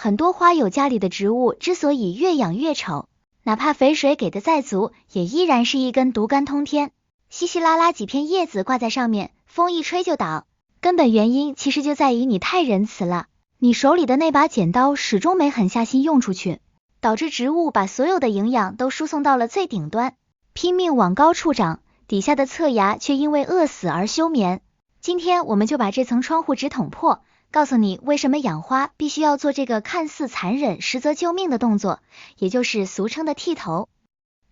很多花友家里的植物之所以越养越丑，哪怕肥水给的再足，也依然是一根独干通天，稀稀拉拉几片叶子挂在上面，风一吹就倒。根本原因其实就在于你太仁慈了，你手里的那把剪刀始终没狠下心用出去，导致植物把所有的营养都输送到了最顶端，拼命往高处长，底下的侧芽却因为饿死而休眠。今天我们就把这层窗户纸捅破，告诉你为什么养花必须要做这个看似残忍实则救命的动作，也就是俗称的剃头。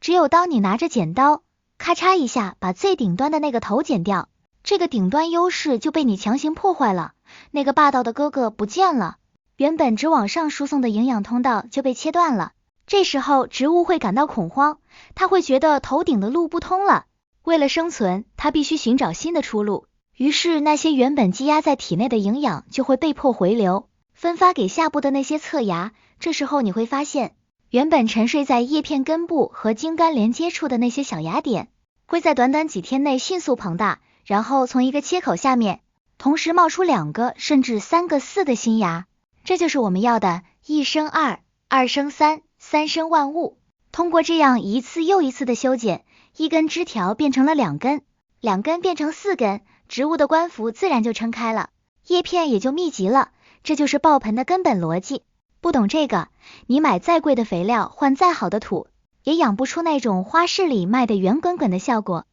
只有当你拿着剪刀，咔嚓一下把最顶端的那个头剪掉，这个顶端优势就被你强行破坏了，那个霸道的哥哥不见了，原本只往上输送的营养通道就被切断了。这时候植物会感到恐慌，它会觉得头顶的路不通了，为了生存，它必须寻找新的出路。于是那些原本积压在体内的营养就会被迫回流，分发给下部的那些侧芽。这时候你会发现，原本沉睡在叶片根部和茎干连接处的那些小芽点，会在短短几天内迅速膨大，然后从一个切口下面同时冒出2个甚至3个4的新芽。这就是我们要的一生二，二生三，三生万物。通过这样一次又一次的修剪，一根枝条变成了2根，2根变成4根，植物的冠幅自然就撑开了，叶片也就密集了。这就是爆盆的根本逻辑。不懂这个，你买再贵的肥料，换再好的土，也养不出那种花市里卖的圆滚滚的效果。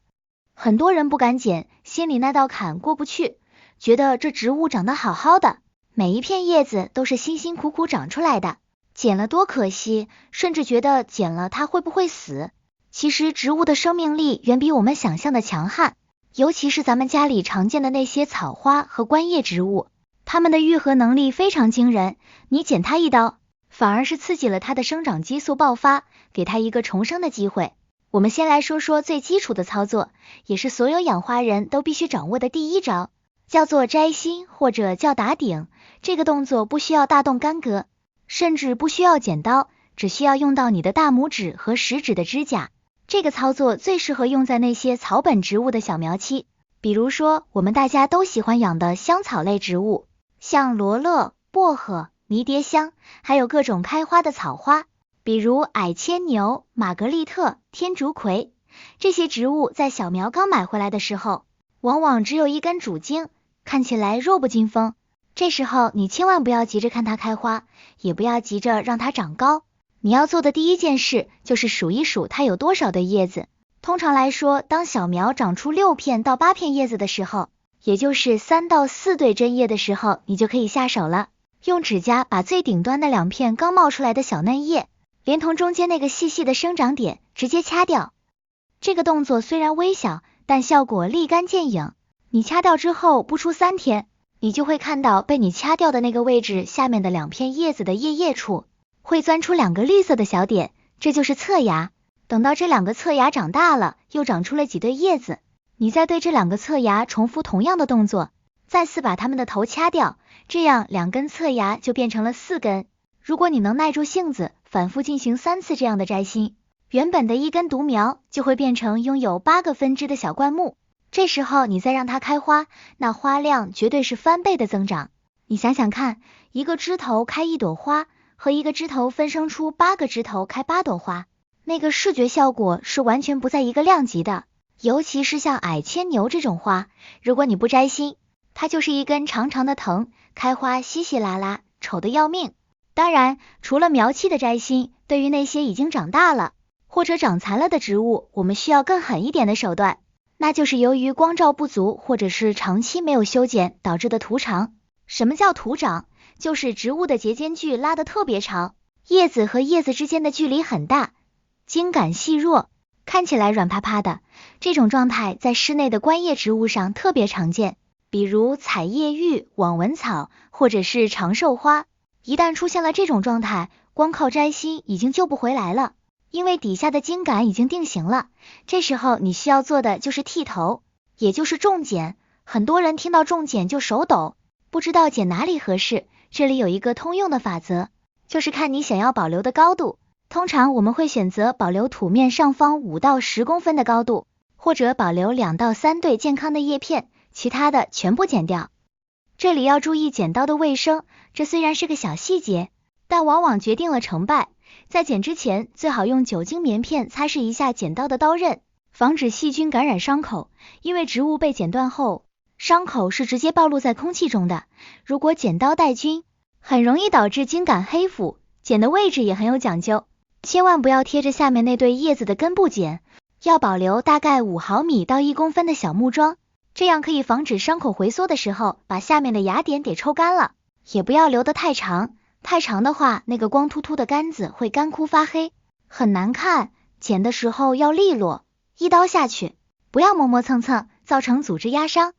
很多人不敢剪，心里那道坎过不去，觉得这植物长得好好的，每一片叶子都是辛辛苦苦长出来的，剪了多可惜，甚至觉得剪了它会不会死。其实植物的生命力远比我们想象的强悍，尤其是咱们家里常见的那些草花和观叶植物，它们的愈合能力非常惊人，你剪它一刀，反而是刺激了它的生长激素爆发，给它一个重生的机会。我们先来说说最基础的操作，也是所有养花人都必须掌握的第一招，叫做摘心或者叫打顶。这个动作不需要大动干戈，甚至不需要剪刀，只需要用到你的大拇指和食指的指甲。这个操作最适合用在那些草本植物的小苗期，比如说我们大家都喜欢养的香草类植物，像罗勒、薄荷、迷迭香，还有各种开花的草花，比如矮牵牛、玛格丽特、天竺葵。这些植物在小苗刚买回来的时候，往往只有一根主茎，看起来弱不禁风。这时候你千万不要急着看它开花，也不要急着让它长高。你要做的第一件事就是数一数它有多少的叶子。通常来说，当小苗长出6片到8片叶子的时候，也就是3到4对针叶的时候，你就可以下手了。用指甲把最顶端的2片刚冒出来的小嫩叶，连同中间那个细细的生长点直接掐掉。这个动作虽然微小，但效果立竿见影。你掐掉之后不出3天，你就会看到被你掐掉的那个位置下面的2片叶子的叶处会钻出2个绿色的小点，这就是侧芽。等到这2个侧芽长大了，又长出了几对叶子，你再对这2个侧芽重复同样的动作，再次把它们的头掐掉，这样2根侧芽就变成了4根。如果你能耐住性子，反复进行3次这样的摘心，原本的一根独苗就会变成拥有8个分支的小灌木。这时候你再让它开花，那花量绝对是翻倍的增长。你想想看，一个枝头开1朵花，和一个枝头分生出8个枝头开8朵花，那个视觉效果是完全不在一个量级的。尤其是像矮牵牛这种花，如果你不摘心，它就是一根长长的藤，开花稀稀拉拉，丑得要命。当然，除了苗期的摘心，对于那些已经长大了或者长残了的植物，我们需要更狠一点的手段，那就是由于光照不足或者是长期没有修剪导致的徒长。什么叫徒长？就是植物的节间距拉得特别长，叶子和叶子之间的距离很大，茎秆细弱，看起来软趴趴的。这种状态在室内的观叶植物上特别常见，比如彩叶玉、网纹草或者是长寿花。一旦出现了这种状态，光靠摘心已经救不回来了，因为底下的茎秆已经定型了。这时候你需要做的就是剃头，也就是种剪。很多人听到种剪就手抖，不知道剪哪里合适。这里有一个通用的法则，就是看你想要保留的高度。通常我们会选择保留土面上方5到10公分的高度，或者保留2到3对健康的叶片，其他的全部剪掉。这里要注意剪刀的卫生，这虽然是个小细节，但往往决定了成败。在剪之前，最好用酒精棉片擦拭一下剪刀的刀刃，防止细菌感染伤口。因为植物被剪断后，伤口是直接暴露在空气中的，如果剪刀带菌，很容易导致茎秆黑腐。剪的位置也很有讲究，千万不要贴着下面那对叶子的根部剪，要保留大概5毫米到1公分的小木桩，这样可以防止伤口回缩的时候把下面的芽点给抽干了。也不要留得太长，太长的话那个光秃秃的杆子会干枯发黑，很难看。剪的时候要利落，一刀下去，不要磨磨蹭蹭，造成组织压伤。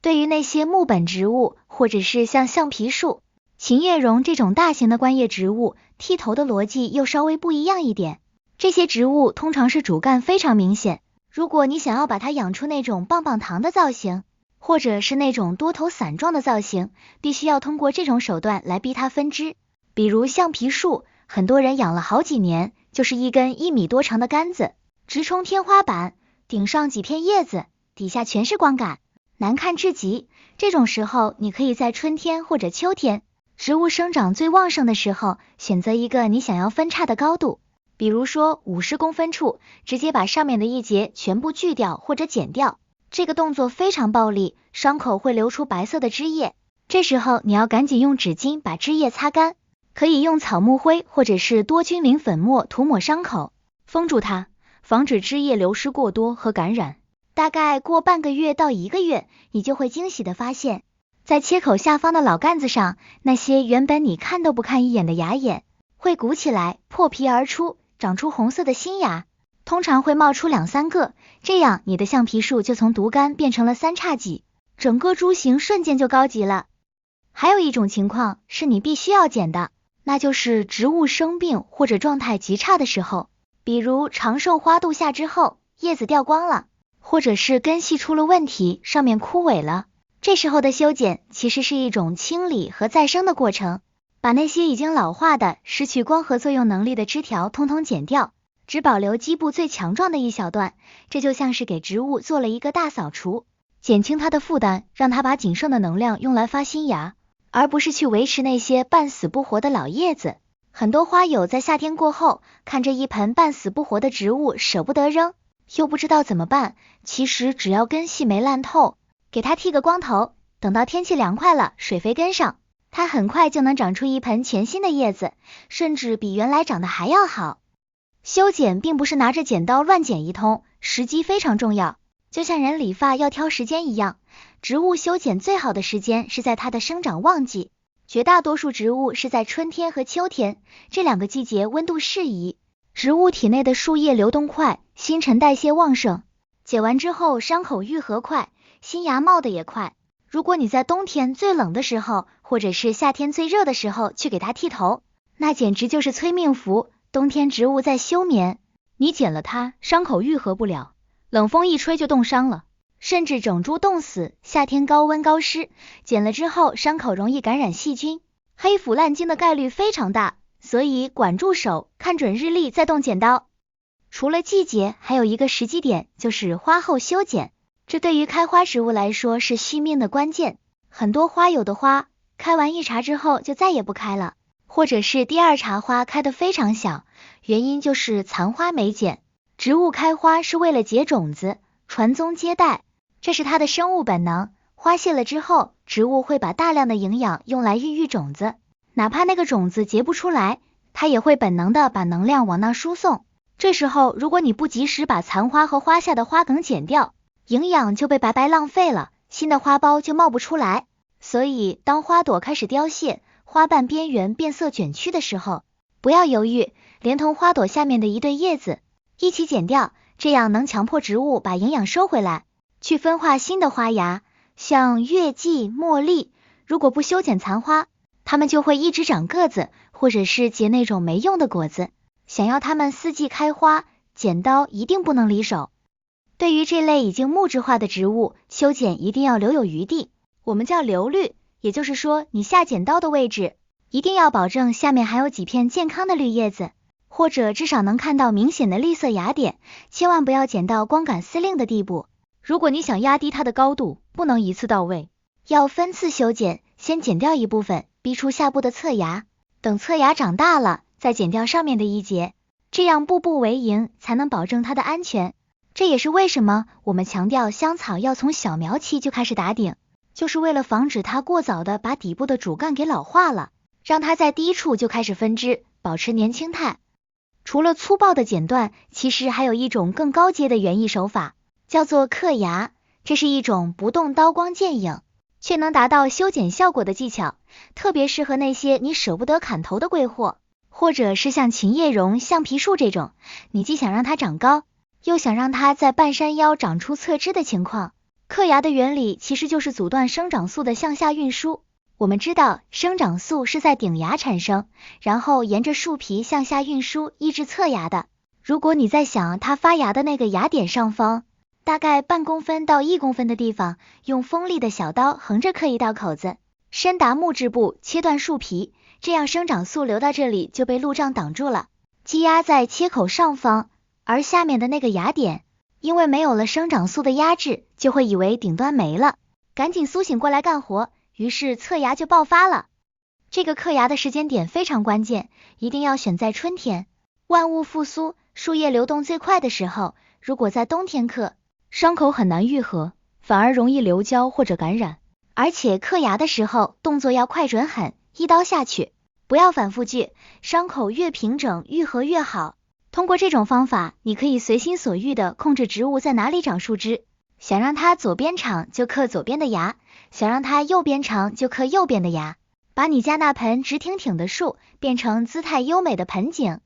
对于那些木本植物，或者是像橡皮树、琴叶榕这种大型的观叶植物，剃头的逻辑又稍微不一样一点。这些植物通常是主干非常明显，如果你想要把它养出那种棒棒糖的造型，或者是那种多头伞状的造型，必须要通过这种手段来逼它分支。比如橡皮树，很多人养了好几年，就是一根1米多长的杆子，直冲天花板，顶上几片叶子，底下全是光杆，难看至极。这种时候你可以在春天或者秋天，植物生长最旺盛的时候，选择一个你想要分叉的高度，比如说50公分处，直接把上面的一节全部锯掉或者剪掉。这个动作非常暴力，伤口会流出白色的汁液，这时候你要赶紧用纸巾把汁液擦干，可以用草木灰或者是多菌灵粉末涂抹伤口，封住它，防止汁液流失过多和感染。大概过半个月到1个月，你就会惊喜的发现，在切口下方的老杆子上，那些原本你看都不看一眼的芽眼会鼓起来，破皮而出，长出红色的新芽，通常会冒出2、3个，这样你的橡皮树就从独杆变成了3叉戟，整个株型瞬间就高级了。还有一种情况是你必须要剪的，那就是植物生病或者状态极差的时候，比如长寿花度夏之后，叶子掉光了，或者是根系出了问题，上面枯萎了。这时候的修剪其实是一种清理和再生的过程，把那些已经老化的、失去光合作用能力的枝条通通剪掉，只保留基部最强壮的一小段，这就像是给植物做了一个大扫除，减轻它的负担，让它把仅剩的能量用来发新芽，而不是去维持那些半死不活的老叶子。很多花友在夏天过后，看着一盆半死不活的植物舍不得扔，又不知道怎么办，其实只要根系没烂透，给它剃个光头，等到天气凉快了，水肥跟上，它很快就能长出一盆全新的叶子，甚至比原来长得还要好。修剪并不是拿着剪刀乱剪一通，时机非常重要，就像人理发要挑时间一样，植物修剪最好的时间是在它的生长旺季，绝大多数植物是在春天和秋天，这2个季节温度适宜，植物体内的树叶流动快，新陈代谢旺盛，剪完之后伤口愈合快，新芽冒的也快。如果你在冬天最冷的时候，或者是夏天最热的时候去给它剃头，那简直就是催命符。冬天植物在休眠，你剪了它，伤口愈合不了，冷风一吹就冻伤了，甚至整株冻死。夏天高温高湿，剪了之后伤口容易感染细菌，黑腐烂茎的概率非常大，所以管住手，看准日历再动剪刀。除了季节，还有一个时机点，就是花后修剪，这对于开花植物来说是续命的关键。很多花友的花开完1茬之后就再也不开了，或者是第2茬花开得非常小，原因就是残花没剪。植物开花是为了结种子，传宗接代，这是它的生物本能。花谢了之后，植物会把大量的营养用来孕育种子，哪怕那个种子结不出来，它也会本能的把能量往那输送。这时候如果你不及时把残花和花下的花梗剪掉，营养就被白白浪费了，新的花苞就冒不出来。所以当花朵开始凋谢，花瓣边缘变色卷曲的时候，不要犹豫，连同花朵下面的一对叶子一起剪掉，这样能强迫植物把营养收回来，去分化新的花芽。像月季、茉莉，如果不修剪残花，它们就会一直长个子，或者是结那种没用的果子。想要它们4季开花，剪刀一定不能离手。对于这类已经木质化的植物，修剪一定要留有余地，我们叫留绿，也就是说你下剪刀的位置一定要保证下面还有几片健康的绿叶子，或者至少能看到明显的绿色芽点，千万不要剪到光杆司令的地步。如果你想压低它的高度，不能一次到位，要分次修剪，先剪掉一部分，逼出下部的侧芽，等侧芽长大了，再剪掉上面的一节，这样步步为营，才能保证它的安全。这也是为什么我们强调香草要从小苗期就开始打顶，就是为了防止它过早的把底部的主干给老化了，让它在低处就开始分枝，保持年轻态。除了粗暴的剪断，其实还有一种更高阶的园艺手法，叫做刻芽。这是一种不动刀光剑影，却能达到修剪效果的技巧，特别适合那些你舍不得砍头的贵货，或者是像琴叶榕、橡皮树这种，你既想让它长高，又想让它在半山腰长出侧枝的情况。刻芽的原理其实就是阻断生长素的向下运输。我们知道生长素是在顶芽产生，然后沿着树皮向下运输，抑制侧芽的。如果你在想它发芽的那个芽点上方，大概半公分到1公分的地方，用锋利的小刀横着刻一道口子，深达木质部，切断树皮，这样生长素流到这里就被路障挡住了，积压在切口上方，而下面的那个芽点，因为没有了生长素的压制，就会以为顶端没了，赶紧苏醒过来干活，于是侧芽就爆发了。这个刻芽的时间点非常关键，一定要选在春天，万物复苏，树叶流动最快的时候。如果在冬天刻，伤口很难愈合，反而容易流胶或者感染。而且刻芽的时候动作要快准狠，一刀下去，不要反复锯，伤口越平整愈合越好。通过这种方法，你可以随心所欲的控制植物在哪里长树枝，想让它左边长就刻左边的芽，想让它右边长就刻右边的芽，把你家那盆直挺挺的树变成姿态优美的盆景。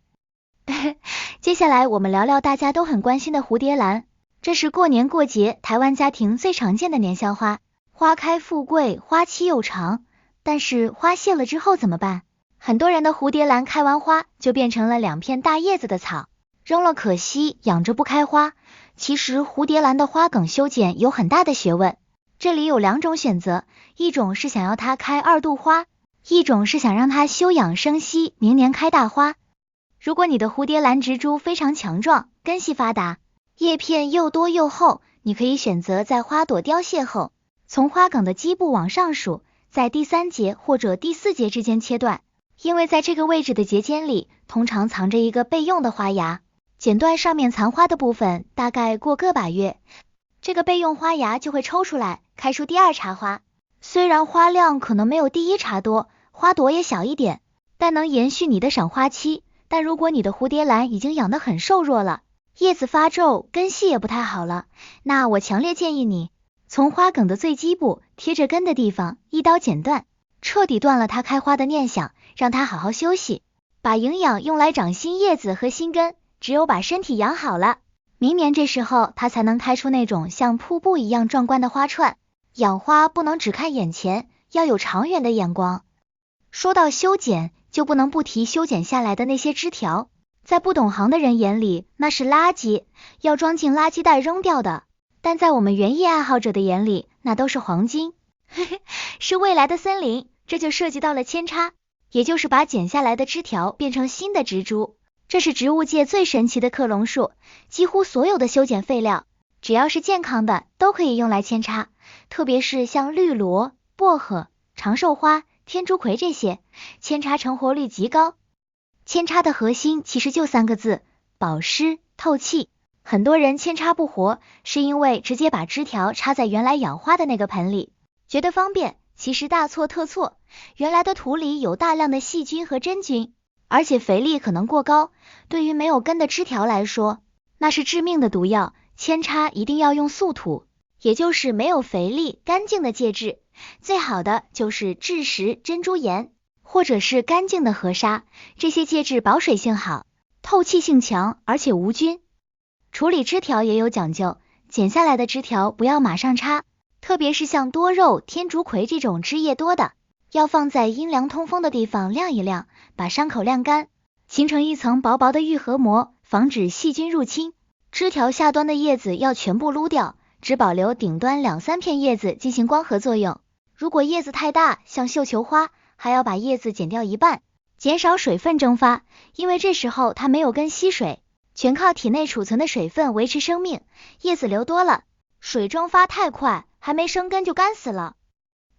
接下来我们聊聊大家都很关心的蝴蝶兰，这是过年过节台湾家庭最常见的年宵花，花开富贵，花期又长，但是花谢了之后怎么办？很多人的蝴蝶兰开完花就变成了2片大叶子的草，扔了可惜，养着不开花。其实蝴蝶兰的花梗修剪有很大的学问，这里有2种选择，一种是想要它开2度花，一种是想让它休养生息，明年开大花。如果你的蝴蝶兰植株非常强壮，根系发达，叶片又多又厚，你可以选择在花朵凋谢后，从花梗的基部往上数，在第3节或者第4节之间切断，因为在这个位置的节间里，通常藏着一个备用的花芽，剪断上面残花的部分，大概过个把月，这个备用花芽就会抽出来，开出第2茬花。虽然花量可能没有第1茬多，花朵也小一点，但能延续你的赏花期。但如果你的蝴蝶兰已经养得很瘦弱了，叶子发皱，根系也不太好了，那我强烈建议你从花梗的最基部贴着根的地方一刀剪断，彻底断了它开花的念想，让它好好休息，把营养用来长新叶子和新根。只有把身体养好了，明年这时候它才能开出那种像瀑布一样壮观的花串。养花不能只看眼前，要有长远的眼光。说到修剪，就不能不提修剪下来的那些枝条，在不懂行的人眼里那是垃圾，要装进垃圾袋扔掉的，但在我们园艺爱好者的眼里，那都是黄金，是未来的森林。这就涉及到了扦插，也就是把剪下来的枝条变成新的植株。这是植物界最神奇的克隆术，几乎所有的修剪废料，只要是健康的都可以用来扦插，特别是像绿萝、薄荷、长寿花、天竺葵这些，扦插成活率极高。扦插的核心其实就3个字：保湿透气。很多人扦插不活，是因为直接把枝条插在原来养花的那个盆里，觉得方便，其实大错特错。原来的土里有大量的细菌和真菌，而且肥力可能过高，对于没有根的枝条来说，那是致命的毒药。扦插一定要用素土，也就是没有肥力、干净的介质，最好的就是蛭石、珍珠岩，或者是干净的河沙，这些介质保水性好，透气性强，而且无菌。处理枝条也有讲究，剪下来的枝条不要马上插，特别是像多肉、天竺葵这种枝叶多的，要放在阴凉通风的地方晾一晾，把伤口晾干，形成一层薄薄的愈合膜，防止细菌入侵。枝条下端的叶子要全部撸掉，只保留顶端2-3片叶子进行光合作用。如果叶子太大，像绣球花，还要把叶子剪掉一半，减少水分蒸发，因为这时候它没有根吸水，全靠体内储存的水分维持生命，叶子流多了，水蒸发太快，还没生根就干死了。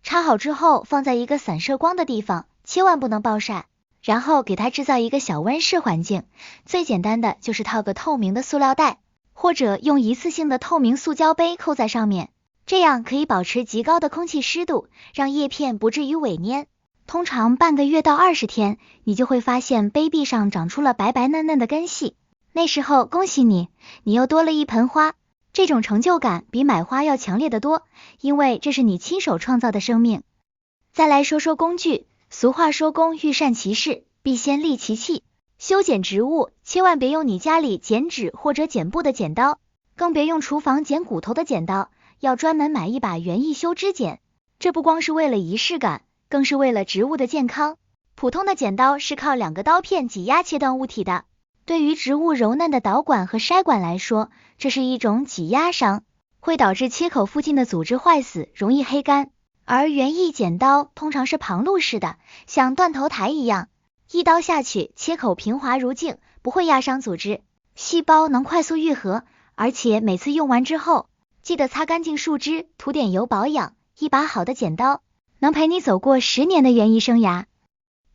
插好之后放在一个散射光的地方，千万不能暴晒，然后给它制造一个小温室环境。最简单的就是套个透明的塑料袋，或者用一次性的透明塑胶杯扣在上面，这样可以保持极高的空气湿度，让叶片不至于萎蔫。通常半个月到20天，你就会发现杯壁上长出了白白嫩嫩的根系。那时候恭喜你，你又多了一盆花。这种成就感比买花要强烈得多，因为这是你亲手创造的生命。再来说说工具，俗话说工欲善其事，必先利其器。修剪植物，千万别用你家里剪纸或者剪布的剪刀，更别用厨房剪骨头的剪刀，要专门买一把园艺修枝剪。这不光是为了仪式感，更是为了植物的健康。普通的剪刀是靠2个刀片挤压切断物体的，对于植物柔嫩的导管和筛管来说，这是一种挤压伤，会导致切口附近的组织坏死，容易黑干。而园艺剪刀通常是旁路式的，像断头台一样，一刀下去，切口平滑如镜，不会压伤组织，细胞能快速愈合。而且每次用完之后，记得擦干净树枝，涂点油保养。一把好的剪刀能陪你走过10年的园艺生涯。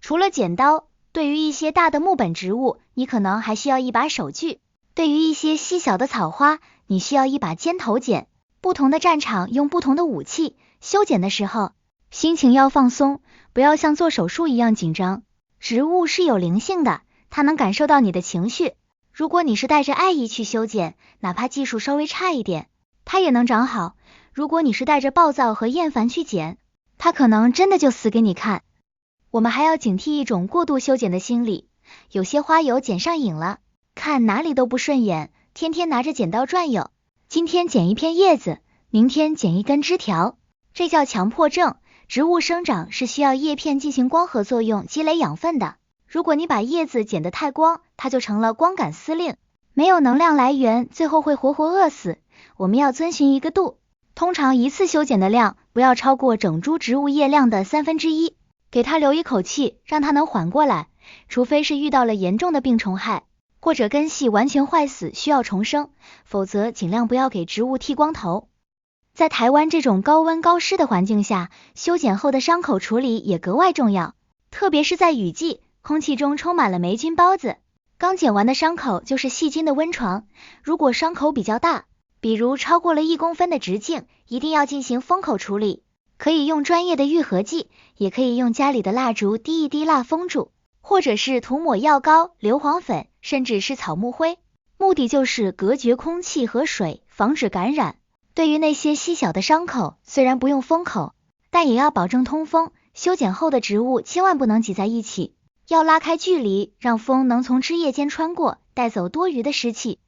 除了剪刀，对于一些大的木本植物，你可能还需要一把手锯；对于一些细小的草花，你需要一把尖头剪。不同的战场用不同的武器，修剪的时候，心情要放松，不要像做手术一样紧张。植物是有灵性的，它能感受到你的情绪。如果你是带着爱意去修剪，哪怕技术稍微差一点，它也能长好。如果你是带着暴躁和厌烦去剪，它可能真的就死给你看。我们还要警惕一种过度修剪的心理，有些花友剪上瘾了，看哪里都不顺眼，天天拿着剪刀转悠，今天剪一片叶子，明天剪一根枝条，这叫强迫症。植物生长是需要叶片进行光合作用，积累养分的。如果你把叶子剪得太光，它就成了光杆司令，没有能量来源，最后会活活饿死。我们要遵循一个度，通常一次修剪的量不要超过整株植物叶量的1/3，给它留一口气，让它能缓过来。除非是遇到了严重的病虫害，或者根系完全坏死需要重生，否则尽量不要给植物剃光头。在台湾这种高温高湿的环境下，修剪后的伤口处理也格外重要，特别是在雨季，空气中充满了霉菌孢子，刚剪完的伤口就是细菌的温床。如果伤口比较大，比如超过了1公分的直径，一定要进行封口处理，可以用专业的愈合剂，也可以用家里的蜡烛滴一滴蜡封住，或者是涂抹药膏、硫磺粉，甚至是草木灰，目的就是隔绝空气和水，防止感染。对于那些细小的伤口，虽然不用封口，但也要保证通风。修剪后的植物千万不能挤在一起，要拉开距离，让风能从枝叶间穿过，带走多余的湿气。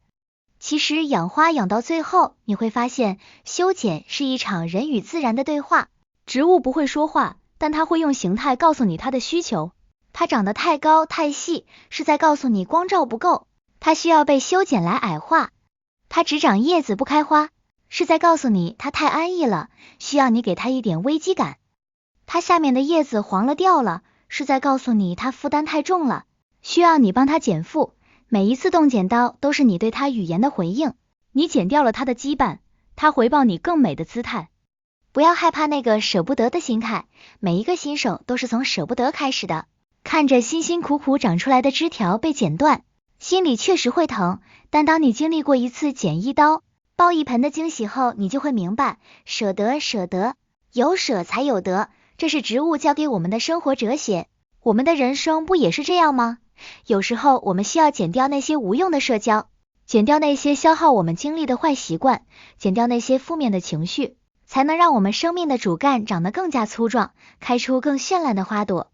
其实养花养到最后，你会发现修剪是一场人与自然的对话。植物不会说话，但它会用形态告诉你它的需求。它长得太高太细，是在告诉你光照不够，它需要被修剪来矮化。它只长叶子不开花，是在告诉你它太安逸了，需要你给它一点危机感。它下面的叶子黄了掉了，是在告诉你它负担太重了，需要你帮它减负。每一次动剪刀都是你对它语言的回应，你剪掉了它的羁绊，它回报你更美的姿态。不要害怕那个舍不得的心态，每一个新手都是从舍不得开始的。看着辛辛苦苦长出来的枝条被剪断，心里确实会疼，但当你经历过一次剪一刀爆一盆的惊喜后，你就会明白，舍得舍得，有舍才有得，这是植物教给我们的生活哲学。我们的人生不也是这样吗？有时候我们需要剪掉那些无用的社交，剪掉那些消耗我们精力的坏习惯，剪掉那些负面的情绪，才能让我们生命的主干长得更加粗壮，开出更绚烂的花朵。